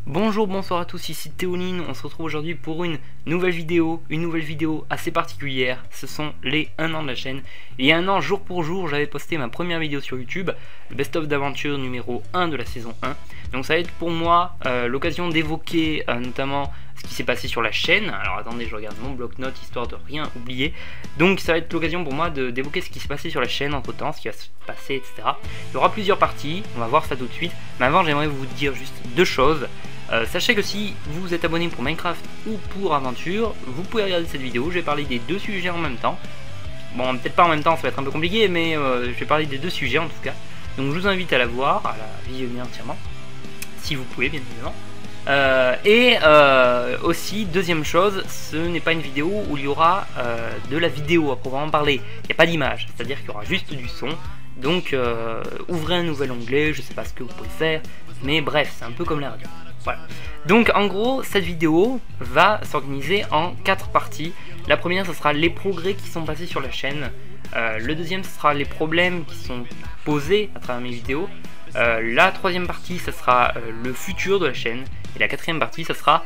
Bonjour, bonsoir à tous, ici Théoline, on se retrouve aujourd'hui pour une nouvelle vidéo assez particulière. Ce sont les 1 an de la chaîne. Il y a 1 an, jour pour jour, j'avais posté ma première vidéo sur YouTube, le best-of d'aventure numéro 1 de la saison 1. Donc ça va être pour moi l'occasion d'évoquer notamment ce qui s'est passé sur la chaîne. Alors attendez, je regarde mon bloc-notes histoire de rien oublier. Donc ça va être l'occasion pour moi d'évoquer ce qui s'est passé sur la chaîne entre temps, ce qui va se passer, etc. Il y aura plusieurs parties, on va voir ça tout de suite. Mais avant, j'aimerais vous dire juste deux choses. Sachez que si vous êtes abonné pour Minecraft ou pour Aventure, vous pouvez regarder cette vidéo. Je vais parler des deux sujets en même temps. Bon, peut-être pas en même temps, ça va être un peu compliqué, mais je vais parler des deux sujets en tout cas. Donc je vous invite à la voir, à la visionner entièrement, si vous pouvez bien évidemment. Aussi, deuxième chose, ce n'est pas une vidéo où il y aura de la vidéo à proprement parler. Il n'y a pas d'image, c'est-à-dire qu'il y aura juste du son. Donc ouvrez un nouvel onglet, je sais pas ce que vous pouvez faire, mais bref, c'est un peu comme la radio. Voilà. Donc en gros, cette vidéo va s'organiser en 4 parties. La première, ce sera les progrès qui sont passés sur la chaîne. Le deuxième, ce sera les problèmes qui sont posés à travers mes vidéos. La troisième partie, ce sera le futur de la chaîne. Et la quatrième partie, ce sera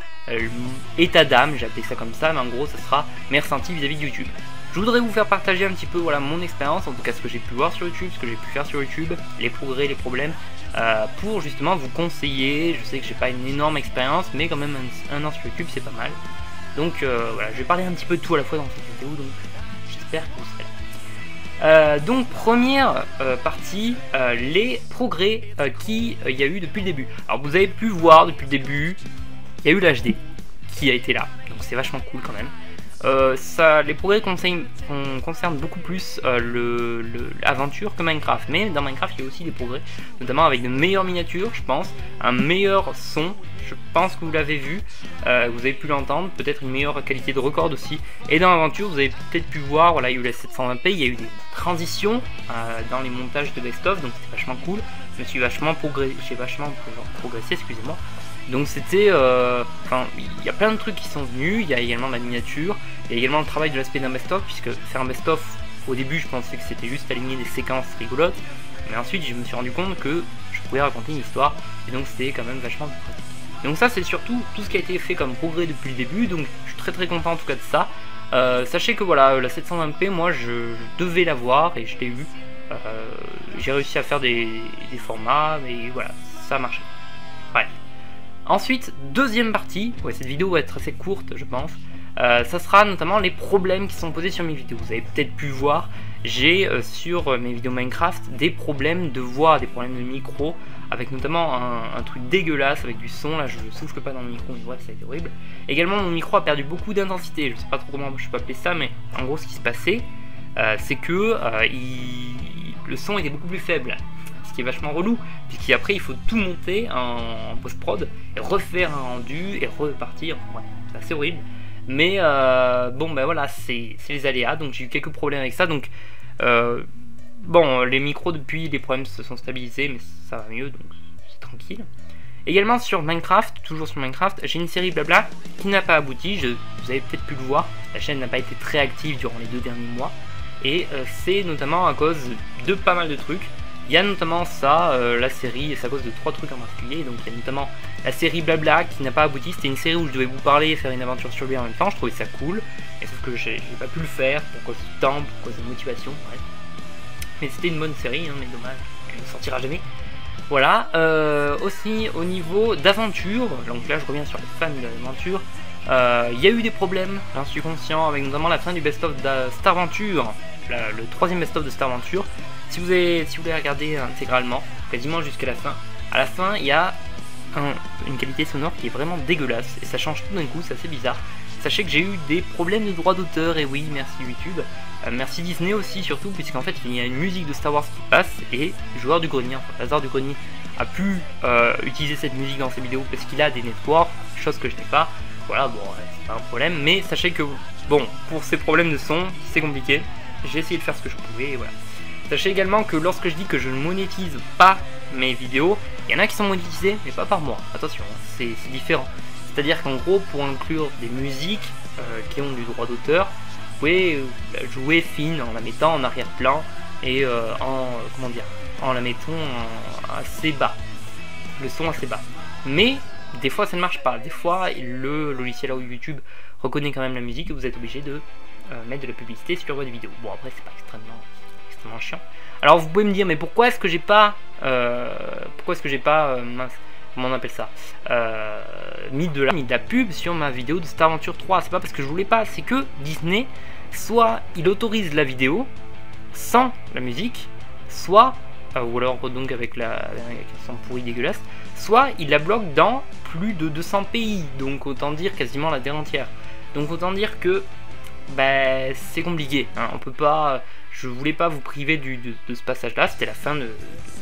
état d'âme, j'ai appelé ça comme ça, mais en gros, ce sera mes ressentis vis-à-vis de YouTube. Je voudrais vous faire partager un petit peu mon expérience, en tout cas ce que j'ai pu voir sur YouTube, ce que j'ai pu faire sur YouTube, les progrès, les problèmes, pour justement vous conseiller. Je sais que j'ai pas une énorme expérience, mais quand même un an sur YouTube c'est pas mal. Donc voilà, je vais parler un petit peu de tout à la fois dans cette vidéo, donc j'espère que vous serez là. Donc première partie, les progrès qu'il y a eu depuis le début. Alors vous avez pu voir depuis le début, il y a eu l'HD qui a été là, donc c'est vachement cool quand même. Les progrès concernent beaucoup plus l'aventure que Minecraft, mais dans Minecraft il y a aussi des progrès, notamment avec de meilleures miniatures, je pense, un meilleur son, je pense que vous l'avez vu, vous avez pu l'entendre, peut-être une meilleure qualité de record aussi, et dans l'aventure vous avez peut-être pu voir, voilà, il y a eu la 720p, il y a eu des transitions dans les montages de best-of, donc c'était vachement cool, j'ai vachement progressé, excusez-moi. Donc c'était, il y a plein de trucs qui sont venus, il y a également la miniature, il y a également le travail de l'aspect d'un best-of, puisque faire un best-of, au début je pensais que c'était juste aligner des séquences rigolotes, mais ensuite je me suis rendu compte que je pouvais raconter une histoire, et donc c'était quand même vachement plus pratique. Donc ça c'est surtout tout ce qui a été fait comme progrès depuis le début, donc je suis très content en tout cas de ça. Sachez que voilà, la 720p, moi je devais l'avoir, et je l'ai eu, j'ai réussi à faire des formats, mais voilà, ça a marché. Bref. Ensuite, deuxième partie, ouais, cette vidéo va être assez courte je pense, ça sera notamment les problèmes qui sont posés sur mes vidéos. Vous avez peut-être pu voir, j'ai sur mes vidéos Minecraft des problèmes de voix, des problèmes de micro, avec notamment un truc dégueulasse avec du son, là je ne souffle pas dans le micro, mais bref ça a été horrible. Également mon micro a perdu beaucoup d'intensité, je sais pas trop comment je peux appeler ça, mais en gros ce qui se passait, c'est que le son était beaucoup plus faible. Ce qui est vachement relou, puisqu'après il faut tout monter en post-prod, et refaire un rendu, et repartir, ouais, c'est assez horrible. Mais bon ben voilà, c'est les aléas, donc j'ai eu quelques problèmes avec ça, donc bon, les micros depuis, les problèmes se sont stabilisés, mais ça va mieux, donc c'est tranquille. Également sur Minecraft, toujours sur Minecraft, j'ai une série blabla qui n'a pas abouti, vous avez peut-être pu le voir, la chaîne n'a pas été très active durant les 2 derniers mois, et c'est notamment à cause de pas mal de trucs. Il y a notamment ça, la série, et c'est à cause de 3 trucs en particulier. Donc il y a notamment la série Blabla qui n'a pas abouti. C'était une série où je devais vous parler et faire une aventure sur lui en même temps. Je trouvais ça cool, et sauf que j'ai pas pu le faire pour cause de temps, pour cause de motivation, bref. Mais c'était une bonne série, hein, mais dommage, elle ne sortira jamais. Voilà, aussi au niveau d'aventure, donc là je reviens sur les fans de l'aventure. Il y a eu des problèmes, j'en suis conscient, avec notamment la fin du best-of de Starventure, le 3ème best-of de Starventure. Si vous voulez regarder intégralement, quasiment jusqu'à la fin, à la fin il y a une qualité sonore qui est vraiment dégueulasse, et ça change tout d'un coup, c'est assez bizarre. Sachez que j'ai eu des problèmes de droits d'auteur, et oui, merci YouTube, merci Disney aussi surtout, puisqu'en fait il y a une musique de Star Wars qui passe, et le joueur du grenier, enfin Lazare du grenier, a pu utiliser cette musique dans ses vidéos parce qu'il a des networks, chose que je n'ai pas. Voilà, bon, c'est pas un problème, mais sachez que, bon, pour ces problèmes de son, c'est compliqué, j'ai essayé de faire ce que je pouvais, et voilà. Sachez également que lorsque je dis que je ne monétise pas mes vidéos, il y en a qui sont monétisées, mais pas par moi. Attention, c'est différent. C'est-à-dire qu'en gros, pour inclure des musiques qui ont du droit d'auteur, vous pouvez jouer fine en la mettant en arrière-plan et en la mettant assez bas, le son assez bas. Mais des fois ça ne marche pas, des fois le logiciel YouTube reconnaît quand même la musique et vous êtes obligé de mettre de la publicité sur votre vidéo. Bon après c'est pas extrêmement chiant. Alors vous pouvez me dire mais pourquoi est-ce que j'ai pas mince, comment on appelle ça, mis de la pub sur ma vidéo de Star Adventure 3. C'est pas parce que je voulais pas, c'est que Disney, soit il autorise la vidéo sans la musique, soit ou alors donc avec la son pourri dégueulasse, soit il la bloque dans plus de 200 pays, donc autant dire quasiment la terre entière. Donc autant dire que bah, c'est compliqué, hein. On peut pas, je voulais pas vous priver de ce passage là, c'était la fin de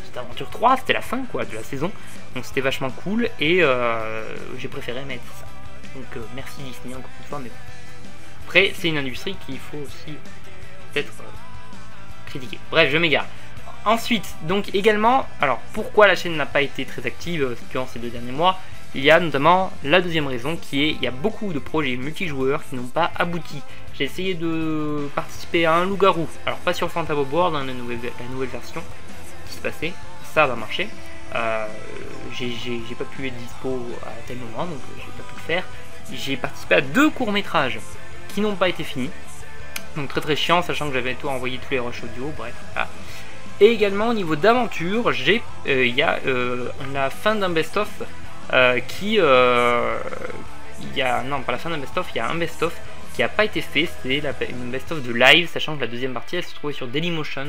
Star Adventure 3, c'était la fin quoi de la saison, donc c'était vachement cool et j'ai préféré mettre ça. Donc merci Disney encore une fois, mais bon. Après c'est une industrie qu'il faut aussi peut-être critiquer. Bref, je m'égare. Ensuite, donc également, alors pourquoi la chaîne n'a pas été très active durant ces 2 derniers mois, il y a notamment la deuxième raison qui est, il y a beaucoup de projets multijoueurs qui n'ont pas abouti. J'ai essayé de participer à un loup-garou, alors pas sur Fantasy World, hein, la nouvelle version qui se passait, ça va marcher. J'ai pas pu être dispo à tel moment, donc j'ai pas pu le faire. J'ai participé à 2 courts-métrages qui n'ont pas été finis, donc très chiant, sachant que j'avais tout envoyé tous les rushs audio, bref, voilà. Et également au niveau d'aventure, il y a la fin d'un best-of non pas la fin d'un best-of, il y a un best-of qui n'a pas été fait, c'est une best-of de live, sachant que la deuxième partie elle se trouvait sur Dailymotion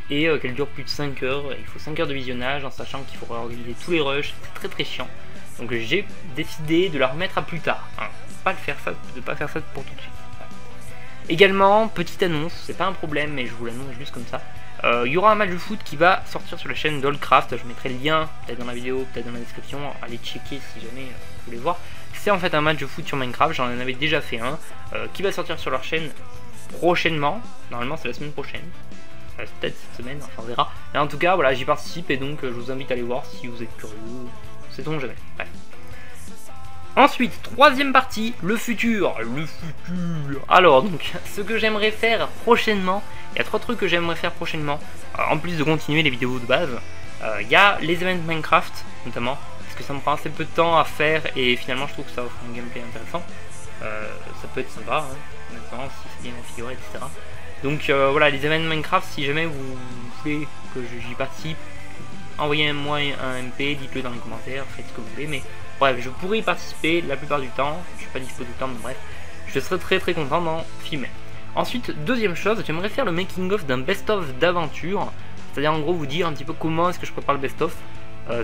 et qu'elle dure plus de 5 heures, il faut 5 heures de visionnage en sachant qu'il faut organiser tous les rushs, c'est très chiant. Donc j'ai décidé de la remettre à plus tard, hein. De pas faire ça pour tout de suite. Voilà. Également, petite annonce, c'est pas un problème mais je vous l'annonce juste comme ça. Il y aura un match de foot qui va sortir sur la chaîne d'Oldcraft, je mettrai le lien peut-être dans la vidéo, peut-être dans la description, allez checker si jamais vous voulez voir. C'est en fait un match de foot sur Minecraft, j'en avais déjà fait un, qui va sortir sur leur chaîne prochainement, normalement c'est la semaine prochaine, peut-être cette semaine, enfin on verra. Mais en tout cas voilà, j'y participe et donc je vous invite à aller voir si vous êtes curieux, sait-on jamais. Bref. Ensuite, troisième partie, le futur. Alors donc, ce que j'aimerais faire prochainement, il y a 3 trucs que j'aimerais faire prochainement, en plus de continuer les vidéos de base. Il y a les events Minecraft, notamment, parce que ça me prend assez peu de temps à faire et finalement je trouve que ça offre un gameplay intéressant. Ça peut être sympa, hein, maintenant, si c'est bien configuré, etc. Donc voilà, les events Minecraft, si jamais vous voulez que j'y participe, envoyez-moi un MP, dites-le dans les commentaires, faites ce que vous voulez, mais bref, je pourrais y participer la plupart du temps, je suis pas dispo tout le temps, mais bref, je serais très content d'en filmer. Ensuite, deuxième chose, j'aimerais faire le making of d'un best-of d'aventure, c'est-à-dire en gros vous dire un petit peu comment est-ce que je prépare le best-of.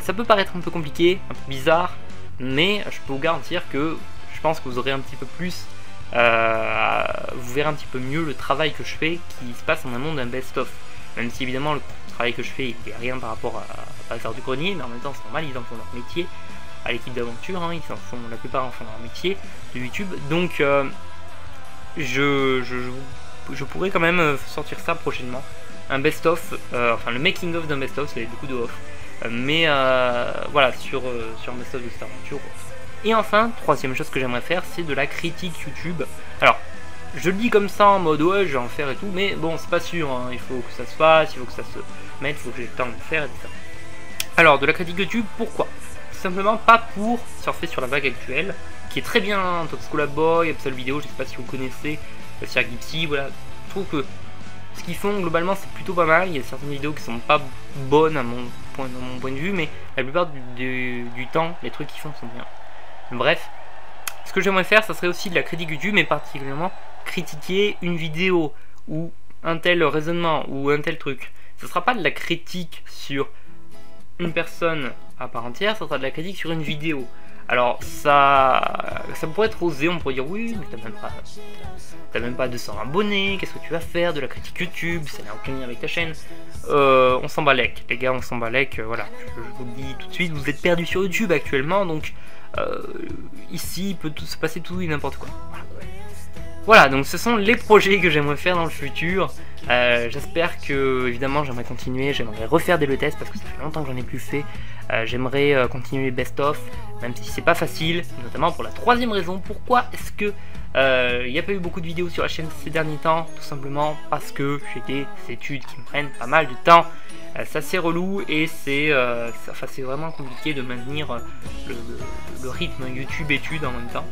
Ça peut paraître un peu compliqué, un peu bizarre, mais je peux vous garantir que je pense que vous aurez un petit peu plus, vous verrez un petit peu mieux le travail que je fais qui se passe en amont d'un best-of. Même si évidemment le travail que je fais il n'y a rien par rapport à Bazar du Grenier, mais en même temps c'est normal, ils en font leur métier. À l'équipe d'aventure, hein, la plupart en font leur métier de YouTube, donc je pourrais quand même sortir ça prochainement, un best-of, enfin le making-of d'un best-of, ça va être beaucoup de off, mais voilà, sur un best-of de Star Adventure. Et enfin, troisième chose que j'aimerais faire, c'est de la critique YouTube. Alors, je le dis comme ça en mode ouais, je vais en faire et tout, mais bon, c'est pas sûr, hein, il faut que ça se fasse, il faut que ça se mette, il faut que j'ai le temps de le faire, etc. Alors, de la critique YouTube, pourquoi ? Simplement pas pour surfer sur la vague actuelle, qui est très bien, Top School Boy, Absol Vidéo, je sais pas si vous connaissez, Sir Gipsy, voilà. Je trouve que ce qu'ils font globalement c'est plutôt pas mal, il y a certaines vidéos qui sont pas bonnes à mon point de vue, mais la plupart du temps, les trucs qu'ils font sont bien. Bref, ce que j'aimerais faire, ça serait aussi de la critique YouTube, mais particulièrement critiquer une vidéo, ou un tel raisonnement, ou un tel truc. Ce sera pas de la critique sur une personne à part entière, ça sera de la critique sur une vidéo. Alors ça pourrait être osé, on pourrait dire oui, mais t'as même pas 200 abonnés, qu'est-ce que tu vas faire de la critique YouTube, ça n'a aucun lien avec ta chaîne. On s'en balèque, les gars, on s'en balèque, voilà, je vous le dis tout de suite, vous êtes perdus sur YouTube actuellement, donc ici il peut tout se passer tout et n'importe quoi. Voilà, donc ce sont les projets que j'aimerais faire dans le futur. J'espère que, évidemment, j'aimerais continuer, j'aimerais refaire des tests parce que ça fait longtemps que j'en ai plus fait. J'aimerais continuer les best-of, même si c'est pas facile, notamment pour la troisième raison. Pourquoi est-ce que il n'y a pas eu beaucoup de vidéos sur la chaîne ces derniers temps? Tout simplement parce que j'ai des études qui me prennent pas mal de temps. C'est assez relou et c'est vraiment compliqué de maintenir le rythme YouTube-études en même temps.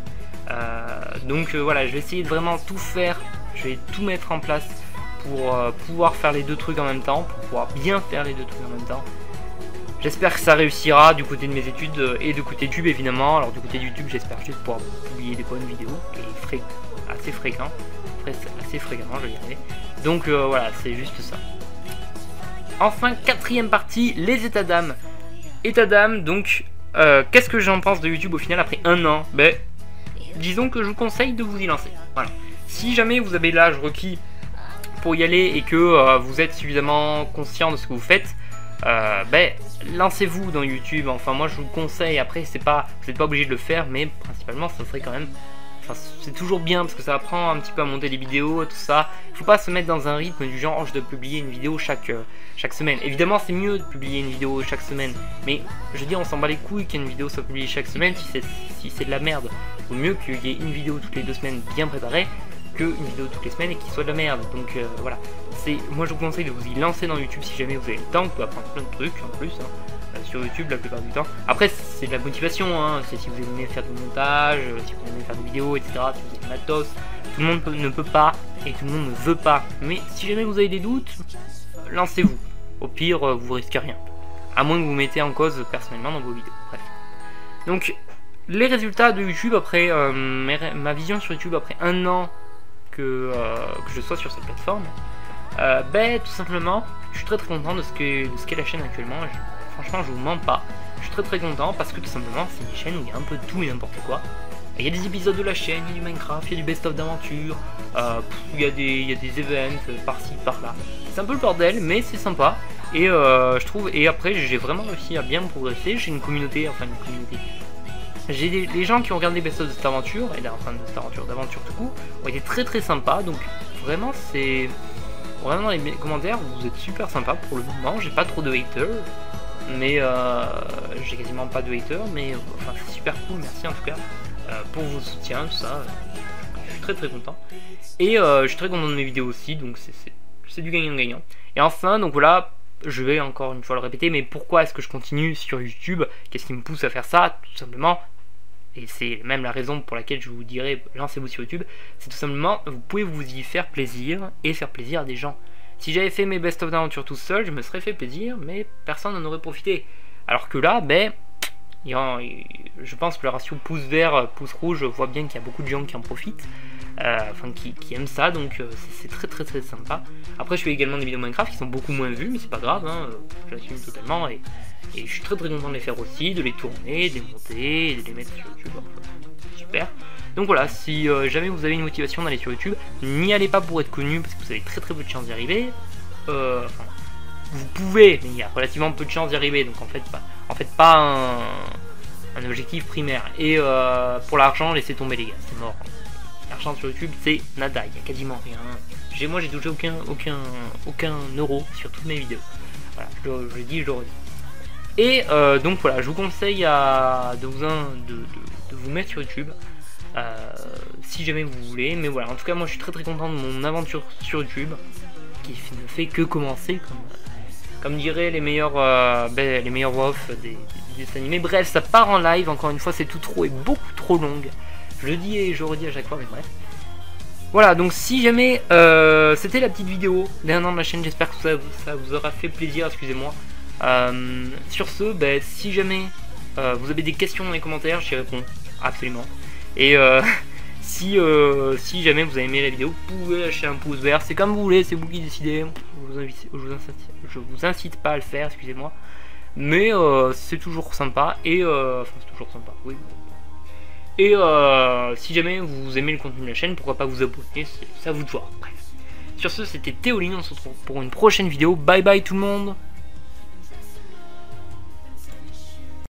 Donc voilà, je vais essayer de vraiment tout faire, je vais tout mettre en place pour pouvoir faire les deux trucs en même temps, pour pouvoir bien faire les deux trucs en même temps. J'espère que ça réussira du côté de mes études et du côté de YouTube évidemment. Alors du côté de YouTube, j'espère juste pouvoir publier des bonnes vidéos et assez fréquemment, je vais y arriver. Donc voilà, c'est juste ça. Enfin, quatrième partie, les états d'âme. État d'âme, donc, qu'est-ce que j'en pense de YouTube au final après un an? Ben, disons que je vous conseille de vous y lancer. Voilà. Si jamais vous avez l'âge requis pour y aller et que vous êtes suffisamment conscient de ce que vous faites, ben, lancez-vous dans YouTube. Enfin, moi je vous conseille. Après, vous n'êtes pas obligé de le faire, mais principalement, ça serait quand même. Enfin, c'est toujours bien parce que ça apprend un petit peu à monter des vidéos, tout ça. Il faut pas se mettre dans un rythme du genre, oh, je dois publier une vidéo chaque semaine. Évidemment, c'est mieux de publier une vidéo chaque semaine, mais je veux dire, on s'en bat les couilles qu'une vidéo soit publiée chaque semaine si c'est de la merde. Il vaut mieux qu'il y ait une vidéo toutes les 2 semaines bien préparée qu'une vidéo toutes les semaines et qu'il soit de la merde. Donc voilà. Moi, je vous conseille de vous y lancer dans YouTube si jamais vous avez le temps. Vous pouvez apprendre plein de trucs en plus. Sur YouTube la plupart du temps. Après c'est de la motivation, hein. C'est si vous aimez faire du montage, si vous aimez faire des vidéos, etc. Si vous êtes matos, tout le monde ne peut pas et tout le monde ne veut pas. Mais si jamais vous avez des doutes, lancez-vous. Au pire, vous risquez rien. À moins que vous mettez en cause personnellement dans vos vidéos. Bref. Donc les résultats de YouTube après ma vision sur YouTube après un an que je sois sur cette plateforme, ben tout simplement, je suis très content de ce qu'est la chaîne actuellement. Franchement, je vous mens pas. Je suis très content parce que tout simplement, c'est une chaîne où il y a un peu de tout et n'importe quoi. Il y a des épisodes de la chaîne, il y a du Minecraft, il y a du best-of d'aventure, il y a des events par-ci, par-là. C'est un peu le bordel, mais c'est sympa. Et je trouve, et après, j'ai vraiment réussi à bien progresser. J'ai une communauté, j'ai les gens qui ont regardé les best-of de cette aventure, et enfin de cette aventure, d'aventure tout court, ont été très sympas. Donc vraiment, c'est. Vraiment dans les commentaires, vous êtes super sympa pour le moment. J'ai pas trop de haters. Mais j'ai quasiment pas de haters, mais enfin c'est super cool, merci en tout cas pour vos soutiens, tout ça. Je suis très content. Et je suis très content de mes vidéos aussi, donc c'est du gagnant-gagnant. Et enfin, donc voilà, je vais encore une fois le répéter, mais pourquoi est-ce que je continue sur YouTube? Qu'est-ce qui me pousse à faire ça? Tout simplement, et c'est même la raison pour laquelle je vous dirais lancez-vous sur YouTube, c'est tout simplement, vous pouvez vous y faire plaisir et faire plaisir à des gens. Si j'avais fait mes best-of d'aventure tout seul, je me serais fait plaisir, mais personne n'en aurait profité. Alors que là, ben, je pense que le ratio pouce vert, pouce rouge, voit bien qu'il y a beaucoup de gens qui en profitent, enfin qui aiment ça, donc c'est très sympa. Après, je fais également des vidéos Minecraft qui sont beaucoup moins vues, mais c'est pas grave, hein, j'assume totalement, et je suis très content de les faire aussi, de les tourner, de les monter, de les mettre sur YouTube, enfin, super. Donc voilà, si jamais vous avez une motivation d'aller sur YouTube, n'y allez pas pour être connu parce que vous avez très peu de chances d'y arriver. Enfin, vous pouvez, mais il y a relativement peu de chances d'y arriver, donc en fait pas un objectif primaire. Et pour l'argent, laissez tomber les gars, c'est mort. L'argent sur YouTube, c'est nada, il y a quasiment rien. Moi j'ai touché aucun euro sur toutes mes vidéos. Voilà, je le dis, je le redis. Et donc voilà, je vous conseille de vous mettre sur YouTube. Si jamais vous voulez, mais voilà, en tout cas moi je suis très content de mon aventure sur YouTube qui ne fait que commencer, comme diraient les meilleurs voix off des dessins animés. Bref, ça part en live, encore une fois c'est tout trop et beaucoup trop longue, je le dis et je le redis à chaque fois, mais bref. Voilà, donc si jamais c'était la petite vidéo d'un an de la chaîne, j'espère que ça vous aura fait plaisir, excusez-moi. Sur ce, si jamais vous avez des questions dans les commentaires, j'y réponds absolument. Et si jamais vous avez aimé la vidéo, vous pouvez lâcher un pouce vert, c'est comme vous voulez, c'est vous qui décidez. Je vous incite pas à le faire, excusez-moi. Mais c'est toujours sympa, et enfin c'est toujours sympa, oui. Et si jamais vous aimez le contenu de la chaîne, pourquoi pas vous abonner, c'est à vous de voir. Bref. Sur ce, c'était Théoline, on se retrouve pour une prochaine vidéo. Bye bye tout le monde.